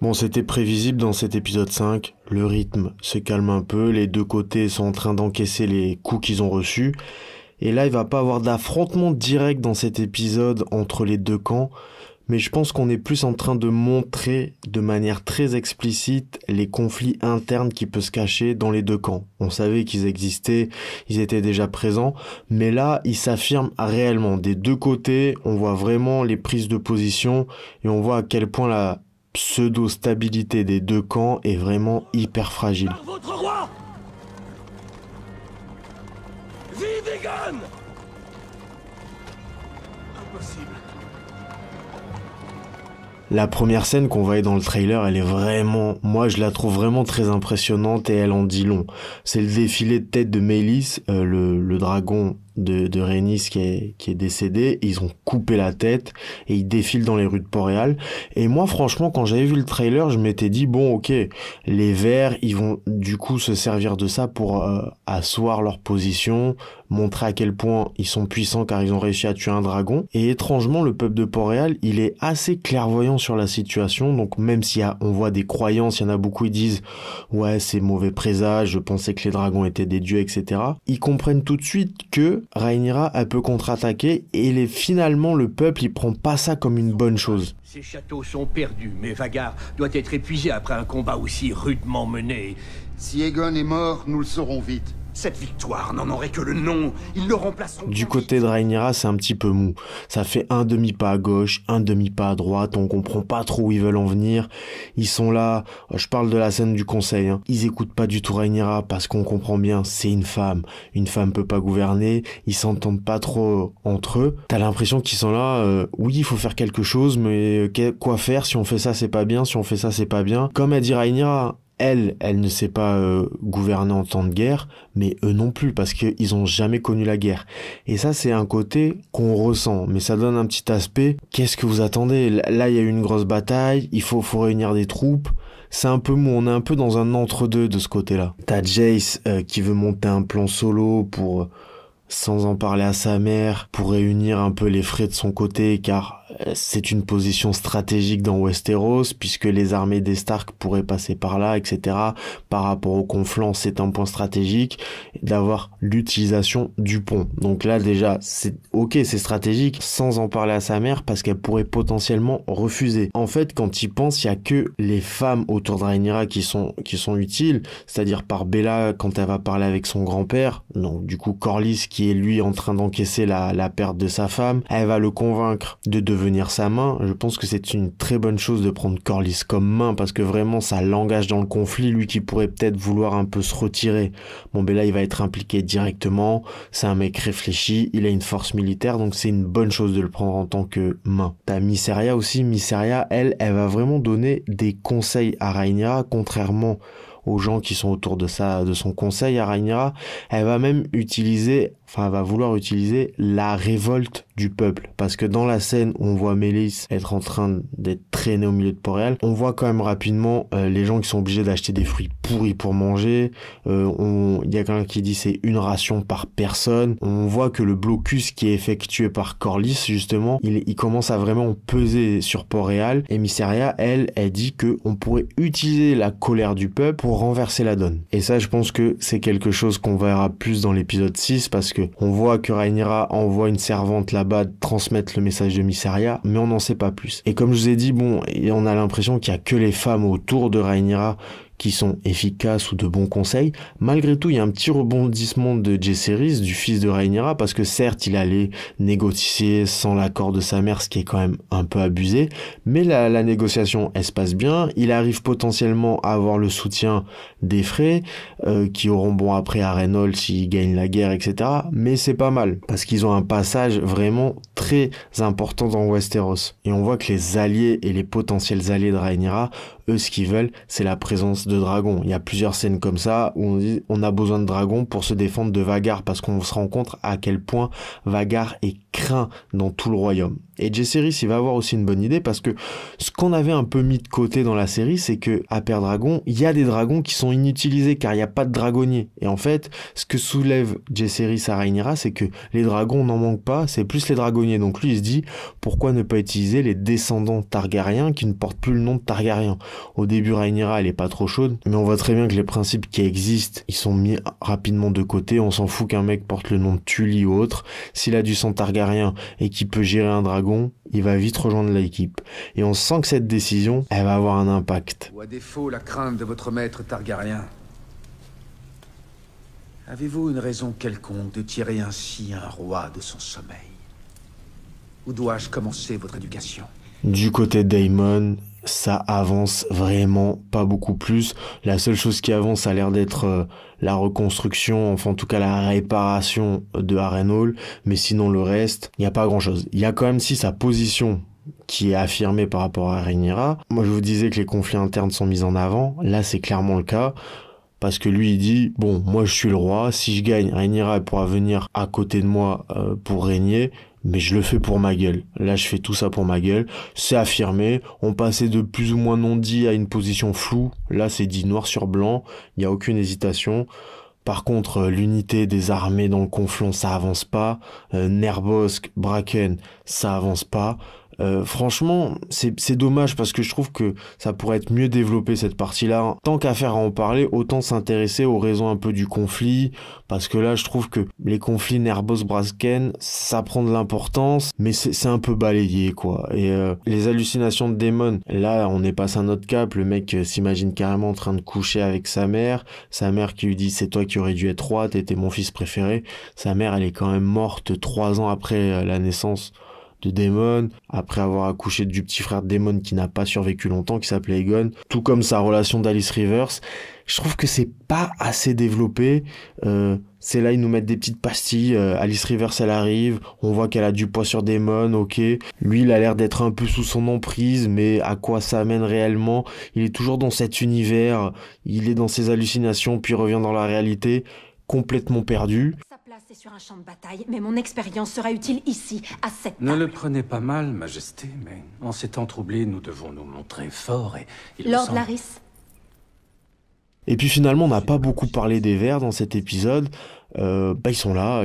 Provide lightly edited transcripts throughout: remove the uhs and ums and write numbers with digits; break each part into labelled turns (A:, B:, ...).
A: Bon, c'était prévisible dans cet épisode 5, le rythme se calme un peu, les deux côtés sont en train d'encaisser les coups qu'ils ont reçus, et là il va pas avoir d'affrontement direct dans cet épisode entre les deux camps, mais je pense qu'on est plus en train de montrer de manière très explicite les conflits internes qui peuvent se cacher dans les deux camps. On savait qu'ils existaient, ils étaient déjà présents, mais là ils s'affirment réellement. Des deux côtés, on voit vraiment les prises de position, et on voit à quel point la pseudo-stabilité des deux camps est vraiment hyper fragile.
B: Par votre roi! Vive Aegon! Impossible.
A: La première scène qu'on voyait dans le trailer, elle est vraiment, moi je la trouve vraiment très impressionnante et elle en dit long. C'est le défilé de tête de Meleys, le dragon de Rhaenys qui est décédé. Ils ont coupé la tête et ils défilent dans les rues de Port-Réal. Et moi franchement, quand j'avais vu le trailer, je m'étais dit bon ok, les Verts ils vont du coup se servir de ça pour asseoir leur position, montrer à quel point ils sont puissants car ils ont réussi à tuer un dragon. Et étrangement, le peuple de Port-Réal, il est assez clairvoyant sur la situation. Donc même si on voit des croyances, il y en a beaucoup qui disent ouais c'est mauvais présage, je pensais que les dragons étaient des dieux, etc. Ils comprennent tout de suite que Rhaenyra, elle peut contre-attaquer et finalement le peuple il prend pas ça comme une bonne chose.
B: Ces châteaux sont perdus, mais Vhagar doit être épuisé après un combat aussi rudement mené.
C: Si Aegon est mort, nous le saurons vite.
B: Cette victoire n'en aurait que le nom. Ils le remplaceront.
A: Du côté de Rhaenyra, c'est un petit peu mou. Ça fait un demi-pas à gauche, un demi-pas à droite, on comprend pas trop où ils veulent en venir. Ils sont là, je parle de la scène du conseil, hein. Ils écoutent pas du tout Rhaenyra parce qu'on comprend bien, c'est une femme. Une femme peut pas gouverner, ils s'entendent pas trop entre eux. T'as l'impression qu'ils sont là, oui, il faut faire quelque chose, mais quoi faire? Si on fait ça, c'est pas bien, si on fait ça, c'est pas bien. Comme a dit Rhaenyra, elle ne sait pas gouverner en temps de guerre, mais eux non plus, parce qu'ils ont jamais connu la guerre. Et ça, c'est un côté qu'on ressent, mais ça donne un petit aspect. Qu'est-ce que vous attendez? Là, il y a eu une grosse bataille, il faut réunir des troupes. C'est un peu mou, on est un peu dans un entre-deux de ce côté-là. T'as Jace qui veut monter un plan solo pour, sans en parler à sa mère, pour réunir un peu les frais de son côté, car c'est une position stratégique dans Westeros, puisque les armées des Stark pourraient passer par là, etc. Par rapport au conflant, c'est un point stratégique d'avoir l'utilisation du pont. Donc là, déjà, c'est ok, c'est stratégique, sans en parler à sa mère, parce qu'elle pourrait potentiellement refuser. En fait, quand il pense, il y a que les femmes autour de Rhaenyra qui sont utiles, c'est-à-dire par Bella, quand elle va parler avec son grand-père, donc du coup Corlys, qui est lui en train d'encaisser la perte de sa femme, elle va le convaincre de devenir sa main. Je pense que c'est une très bonne chose de prendre Corlys comme main, parce que vraiment ça l'engage dans le conflit, lui qui pourrait peut-être vouloir un peu se retirer. Bon ben là il va être impliqué directement, c'est un mec réfléchi, il a une force militaire, donc c'est une bonne chose de le prendre en tant que main. T'as Mysaria aussi, Mysaria elle va vraiment donner des conseils à Rhaenyra, contrairement aux gens qui sont autour de son conseil à Rhaenyra. Elle va même elle va vouloir utiliser la révolte du peuple, parce que dans la scène où on voit Meleys être en train d'être traîné au milieu de Port-Réal, on voit quand même rapidement les gens qui sont obligés d'acheter des fruits pourris pour manger. Il y a quelqu'un qui dit c'est une ration par personne. On voit que le blocus qui est effectué par Corlys, justement, il commence à vraiment peser sur Port-Réal, et Mysaria, elle dit que on pourrait utiliser la colère du peuple pour renverser la donne. Et ça, je pense que c'est quelque chose qu'on verra plus dans l'épisode 6, parce que on voit que Rhaenyra envoie une servante là-bas transmettre le message de Mysaria, mais on n'en sait pas plus. Et comme je vous ai dit, bon, on a l'impression qu'il y a que les femmes autour de Rhaenyra qui sont efficaces ou de bons conseils. Malgré tout, il y a un petit rebondissement de Jaehaerys, du fils de Rhaenyra, parce que certes, il allait négocier sans l'accord de sa mère, ce qui est quand même un peu abusé, mais la négociation, elle se passe bien. Il arrive potentiellement à avoir le soutien des Frey, qui auront bon après à Rhaenol s'ils gagnent la guerre, etc. Mais c'est pas mal, parce qu'ils ont un passage vraiment très important dans Westeros. Et on voit que les alliés et les potentiels alliés de Rhaenyra, eux, ce qu'ils veulent, c'est la présence de dragons. Il y a plusieurs scènes comme ça où on dit on a besoin de dragons pour se défendre de Vhagar, parce qu'on se rend compte à quel point Vhagar est craint dans tout le royaume. Et Jaehaerys, il va avoir aussi une bonne idée, parce que ce qu'on avait un peu mis de côté dans la série, c'est que à Père Dragon, il y a des dragons qui sont inutilisés car il n'y a pas de dragonnier. Et en fait, ce que soulève Jaehaerys à Rhaenyra, c'est que les dragons n'en manquent pas, c'est plus les dragonniers dragonnier. Donc lui, il se dit, pourquoi ne pas utiliser les descendants Targaryens qui ne portent plus le nom de Targaryen? Au début, Rhaenyra, elle est pas trop chaude, mais on voit très bien que les principes qui existent, ils sont mis rapidement de côté. On s'en fout qu'un mec porte le nom de Tully ou autre. S'il a du sang Targaryen et qu'il peut gérer un dragon, il va vite rejoindre l'équipe. Et on sent que cette décision, elle va avoir un impact.
D: Ou à défaut, la crainte de votre maître Targaryen. Avez-vous une raison quelconque de tirer ainsi un roi de son sommeil? Où dois-je commencer votre éducation?
A: Du côté de Daemon, ça avance vraiment pas beaucoup plus. La seule chose qui avance, ça a l'air d'être la reconstruction, enfin en tout cas la réparation de Harrenhal, mais sinon le reste, il n'y a pas grand-chose. Il y a quand même sa position qui est affirmée par rapport à Rhaenyra. Moi je vous disais que les conflits internes sont mis en avant, là c'est clairement le cas. Parce que lui, il dit, bon, moi je suis le roi, si je gagne, Rhaenyra elle pourra venir à côté de moi pour régner, mais je le fais pour ma gueule. Là, je fais tout ça pour ma gueule. C'est affirmé. On passait de plus ou moins non dit à une position floue. Là, c'est dit noir sur blanc. Il n'y a aucune hésitation. Par contre, l'unité des armées dans le conflit, ça avance pas. Nerbosk, Bracken, ça avance pas. Franchement, c'est dommage parce que je trouve que ça pourrait être mieux développé cette partie-là. Tant qu'à faire à en parler, autant s'intéresser aux raisons un peu du conflit, parce que là, je trouve que les conflits Nerbosk-Bracken, ça prend de l'importance, mais c'est un peu balayé, quoi. Et les hallucinations de Daemon, là, on est passé à un autre cap. Le mec s'imagine carrément en train de coucher avec sa mère qui lui dit « c'est toi qui aurais dû être roi, t'étais mon fils préféré ». Sa mère, elle est quand même morte 3 ans après la naissance de Daemon, après avoir accouché du petit frère de Daemon qui n'a pas survécu longtemps, qui s'appelait Aegon, tout comme sa relation d'Alice Rivers. Je trouve que c'est pas assez développé. C'est là, ils nous mettent des petites pastilles. Alice Rivers, elle arrive, on voit qu'elle a du poids sur Daemon, ok. Lui, il a l'air d'être un peu sous son emprise, mais à quoi ça amène réellement? Il est toujours dans cet univers, il est dans ses hallucinations, puis il revient dans la réalité, complètement perdu.
E: C'est sur un champ de bataille, mais mon expérience sera utile ici, à cette table.
F: Ne le prenez pas mal, Majesté, mais en ces temps troublés, nous devons nous montrer forts et...
E: Lord Larys.
A: Et puis finalement, on n'a pas beaucoup parlé des Verts dans cet épisode. Ils sont là.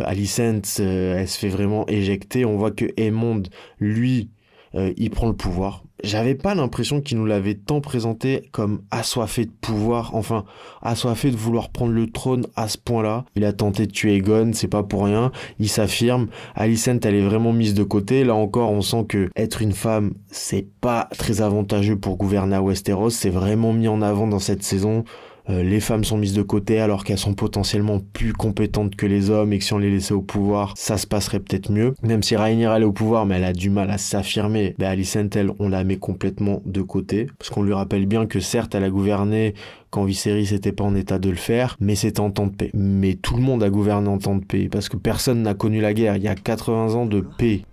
A: Alicent, elle se fait vraiment éjecter. On voit que Aemond, lui, il prend le pouvoir. J'avais pas l'impression qu'il nous l'avait tant présenté comme assoiffé de pouvoir, enfin assoiffé de vouloir prendre le trône à ce point-là. Il a tenté de tuer Aegon, c'est pas pour rien, il s'affirme. Alicent, elle est vraiment mise de côté. Là encore, on sent que être une femme, c'est pas très avantageux pour gouverner à Westeros. C'est vraiment mis en avant dans cette saison. Les femmes sont mises de côté alors qu'elles sont potentiellement plus compétentes que les hommes et que si on les laissait au pouvoir, ça se passerait peut-être mieux. Même si Rhaenyra elle est au pouvoir, mais elle a du mal à s'affirmer, Alicent, elle, on la met complètement de côté. Parce qu'on lui rappelle bien que certes, elle a gouverné quand Viserys n'était pas en état de le faire, mais c'était en temps de paix. Mais tout le monde a gouverné en temps de paix, parce que personne n'a connu la guerre. Il y a 80 ans de paix.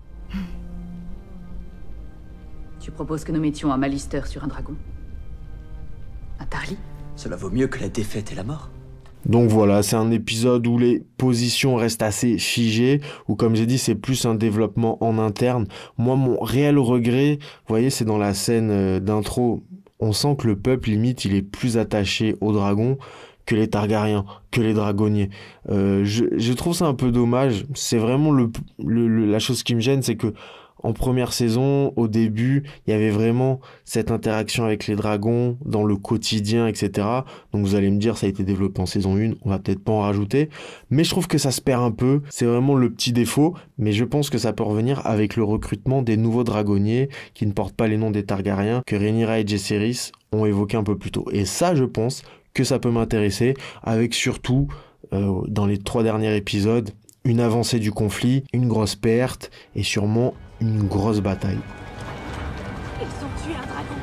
G: Tu proposes que nous mettions un Malister sur un dragon? Un Tarly?
H: Cela vaut mieux que la défaite et la mort.
A: Donc voilà, c'est un épisode où les positions restent assez figées, où comme j'ai dit, c'est plus un développement en interne. Moi, mon réel regret, vous voyez, c'est dans la scène d'intro, on sent que le peuple, limite, il est plus attaché aux dragons que les Targaryens, que les dragonniers. Je trouve ça un peu dommage. C'est vraiment la chose qui me gêne, c'est que en première saison, au début, il y avait vraiment cette interaction avec les dragons dans le quotidien, etc. Donc vous allez me dire, ça a été développé en saison 1, on va peut-être pas en rajouter. Mais je trouve que ça se perd un peu, c'est vraiment le petit défaut. Mais je pense que ça peut revenir avec le recrutement des nouveaux dragonniers qui ne portent pas les noms des Targaryens, que Rhaenyra et Jaehaerys ont évoqué un peu plus tôt. Et ça, je pense que ça peut m'intéresser, avec surtout, dans les 3 derniers épisodes, une avancée du conflit, une grosse perte et sûrement une grosse bataille.
E: Ils ont tué un dragon.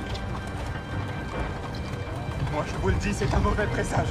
I: Moi je vous le dis, c'est un mauvais présage.